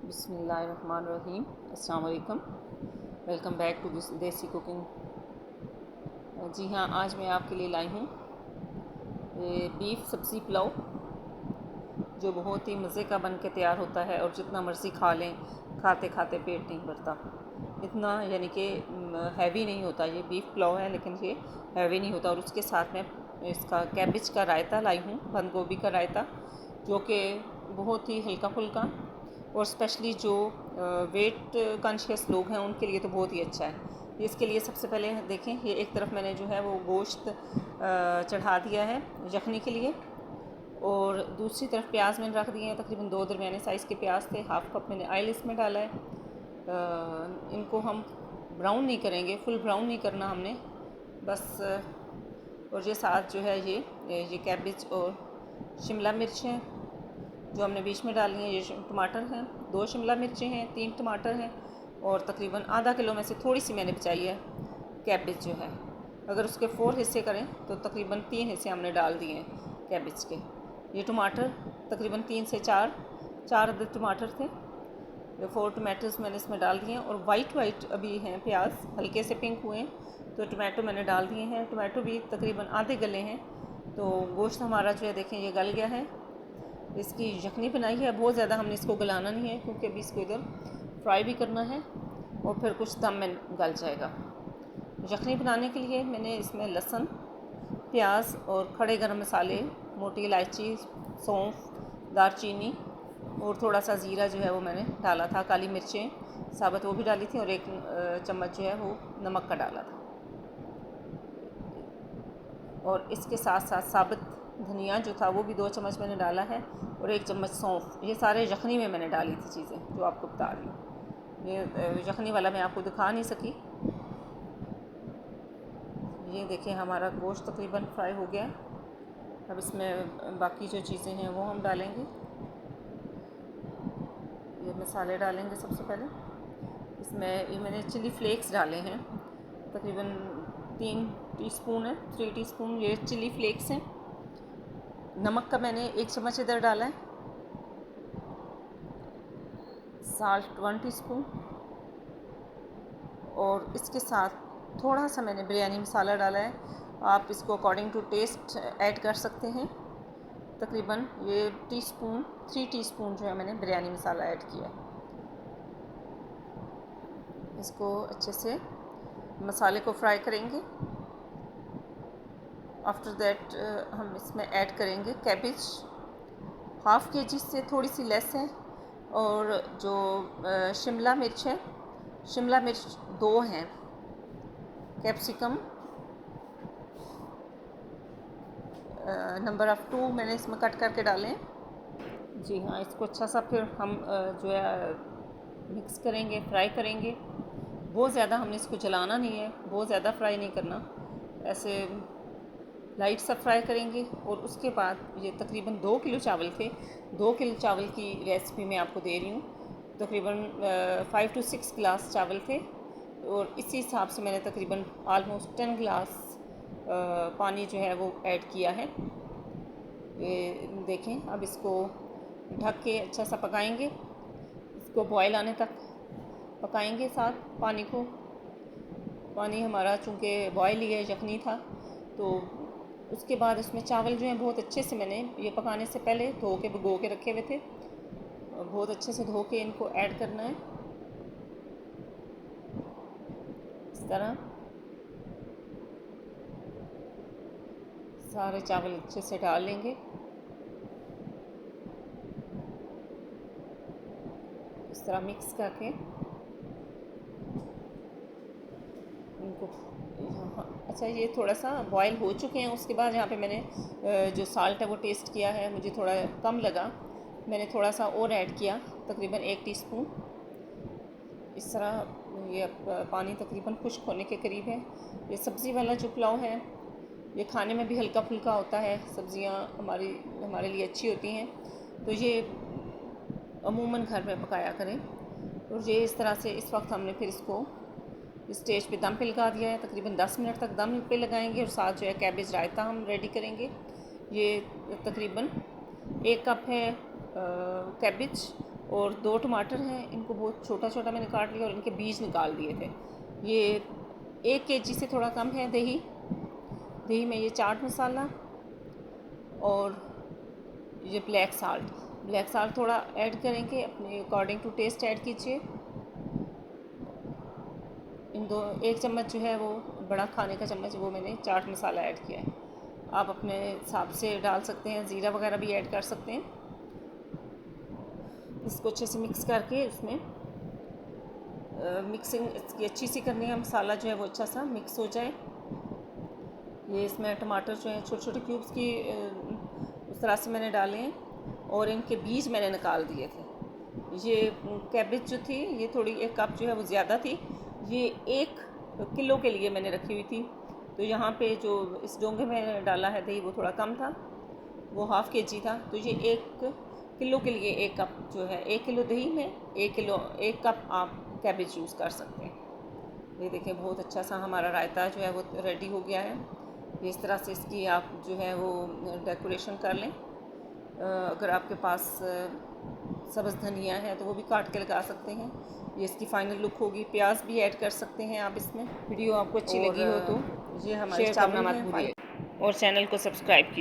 बिस्मिल्लाहिर्रहमानिर्रहीम। अस्सलाम वालेकुम। वेलकम बैक टू दिस देसी कुकिंग। जी हाँ, आज मैं आपके लिए लाई हूँ बीफ सब्ज़ी पुलाव, जो बहुत ही मज़े का बन के तैयार होता है और जितना मर्ज़ी खा लें, खाते खाते पेट नहीं भरता। इतना यानी कि हैवी नहीं होता। ये बीफ पुलाव है लेकिन ये हैवी नहीं होता। और उसके साथ में इसका कैबेज का रायता लाई हूँ, बंद गोभी का रायता, जो कि बहुत ही हल्का फुल्का और स्पेशली जो वेट कॉन्शियस लोग हैं उनके लिए तो बहुत ही अच्छा है। इसके लिए सबसे पहले देखें, ये एक तरफ मैंने जो है वो गोश्त चढ़ा दिया है यखनी के लिए, और दूसरी तरफ प्याज मैंने रख दिए हैं। तकरीबन 2 दरमियाने साइज़ के प्याज थे। हाफ़ कप मैंने ऑयल इसमें डाला है। इनको हम ब्राउन नहीं करेंगे, फुल ब्राउन नहीं करना हमने, बस। और ये साथ जो है ये कैबेज और शिमला मिर्च हैं जो हमने बीच में डाली हैं। ये टमाटर हैं, 2 शिमला मिर्चें हैं, 3 टमाटर हैं, और तकरीबन आधा किलो में से थोड़ी सी मैंने बचाई है कैबेज जो है। अगर उसके 4 हिस्से करें तो तकरीबन 3 हिस्से हमने डाल दिए हैं कैबेज के। ये टमाटर तकरीबन 3 से 4 अदद टमाटर थे। ये 4 टमाटर्स मैंने इसमें डाल दिए हैं। और वाइट अभी हैं प्याज, हल्के से पिंक हुए हैं तो टमाटो मैंने डाल दिए हैं। टमाटो भी तकरीबन आधे गले हैं। तो गोश्त हमारा जो है देखें ये गल गया है। इसकी यखनी बनाई है, बहुत ज़्यादा हमने इसको गलाना नहीं है क्योंकि अभी इसको इधर फ्राई भी करना है और फिर कुछ दम में गल जाएगा। यखनी बनाने के लिए मैंने इसमें लहसुन, प्याज और खड़े गरम मसाले, मोटी इलायची, सौंफ, दालचीनी और थोड़ा सा ज़ीरा जो है वो मैंने डाला था। काली मिर्चें साबुत वो भी डाली थी, और 1 चम्मच जो है वो नमक का डाला था। और इसके साथ साथ साबुत धनिया जो था वो भी 2 चम्मच मैंने डाला है, और 1 चम्मच सौंफ। ये सारे यखनी में मैंने डाली थी चीज़ें जो आपको बता रही हूँ। ये यखनी वाला मैं आपको दिखा नहीं सकी। ये देखें हमारा गोश्त तकरीबन फ्राई हो गया। अब इसमें बाकी जो चीज़ें हैं वो हम डालेंगे। ये मसाले डालेंगे सबसे पहले। इसमें ये मैंने चिली फ्लेक्स डाले हैं, तकरीबन 3 टीस्पून है, 3 टीस्पून ये चिली फ्लेक्स हैं। नमक का मैंने 1 चम्मच इधर डाला है। साल्ट 1 टीस्पून, और इसके साथ थोड़ा सा मैंने बिरयानी मसाला डाला है। आप इसको अकॉर्डिंग टू टेस्ट ऐड कर सकते हैं। तकरीबन ये 3 टीस्पून जो है मैंने बिरयानी मसाला ऐड किया है। इसको अच्छे से मसाले को फ्राई करेंगे। आफ्टर दैट हम इसमें ऐड करेंगे कैबेज। हाफ़ केजी से थोड़ी सी लेस है। और जो शिमला मिर्च है, शिमला मिर्च 2 हैं। कैप्सिकम नंबर ऑफ़ 2 मैंने इसमें कट करके डाले हैं। जी हाँ, इसको अच्छा सा फिर हम जो है मिक्स करेंगे, फ्राई करेंगे। बहुत ज़्यादा हमने इसको जलाना नहीं है, बहुत ज़्यादा फ्राई नहीं करना, ऐसे लाइट सा फ्राई करेंगे। और उसके बाद ये तकरीबन 2 किलो चावल थे। 2 किलो चावल की रेसिपी मैं आपको दे रही हूँ। तकरीबन 5 to 6 गिलास चावल थे, और इसी हिसाब से मैंने तकरीबन आलमोस्ट 10 गिलास पानी जो है वो ऐड किया है। ये देखें, अब इसको ढक के अच्छा सा पकाएंगे। इसको बॉयल आने तक पकाएंगे साथ पानी को। पानी हमारा चूँकि बॉयल ही है, यखनी था, तो उसके बाद इसमें चावल जो हैं बहुत अच्छे से मैंने ये पकाने से पहले धो के भिगो के रखे हुए थे, और बहुत अच्छे से धो के इनको ऐड करना है। इस तरह सारे चावल अच्छे से डाल लेंगे। इस तरह मिक्स करके इनको अच्छा, ये थोड़ा सा बॉयल हो चुके हैं। उसके बाद यहाँ पे मैंने जो साल्ट है वो टेस्ट किया है, मुझे थोड़ा कम लगा, मैंने थोड़ा सा और ऐड किया, तकरीबन 1 टीस्पून। इस तरह ये पानी तकरीबन खुश्क होने के करीब है। ये सब्ज़ी वाला जो पुलाव है ये खाने में भी हल्का फुल्का होता है। सब्ज़ियाँ हमारे लिए अच्छी होती हैं, तो ये अमूमन घर में पकाया करें। और ये इस तरह से इस वक्त हमने फिर इसको स्टेज पे दम पे लगा दिया है। तकरीबन 10 मिनट तक दम पे लगाएंगे, और साथ जो है कैबेज रायता हम रेडी करेंगे। ये तकरीबन 1 कप है कैबेज, और 2 टमाटर हैं, इनको बहुत छोटा छोटा मैंने काट लिया और इनके बीज निकाल दिए थे। ये 1 केजी से थोड़ा कम है दही में ये चाट मसाला और ये ब्लैक साल्ट थोड़ा ऐड करेंगे, अपने अकॉर्डिंग टू टेस्ट ऐड कीजिए। इन 1 चम्मच जो है वो बड़ा खाने का चम्मच वो मैंने चाट मसाला ऐड किया है। आप अपने हिसाब से डाल सकते हैं, ज़ीरा वगैरह भी ऐड कर सकते हैं। इसको अच्छे से मिक्स करके इसमें मिक्सिंग इसकी अच्छी सी करनी है, मसाला जो है वो अच्छा सा मिक्स हो जाए। ये इसमें टमाटर जो है छोटे छोटे क्यूब्स की उस तरह से मैंने डाले हैं और इनके बीज मैंने निकाल दिए थे। ये कैबेज जो थी ये थोड़ी 1 कप जो है वो ज़्यादा थी, ये 1 किलो के लिए मैंने रखी हुई थी। तो यहाँ पे जो इस डोंगे में डाला है दही वो थोड़ा कम था, वो ½ केजी था। तो ये 1 किलो के लिए 1 कप जो है, 1 किलो दही में 1 कप आप कैबेज यूज़ कर सकते हैं। ये देखें बहुत अच्छा सा हमारा रायता जो है वो रेडी हो गया है। इस तरह से इसकी आप जो है वो डेकोरेशन कर लें। अगर आपके पास सब्ज़ धनिया है तो वो भी काट के लगा सकते हैं। ये इसकी फाइनल लुक होगी। प्याज भी ऐड कर सकते हैं आप इसमें। वीडियो आपको अच्छी लगी हो तो ये हमारे शेयर करना मत भूलिए और चैनल को सब्सक्राइब कीजिए।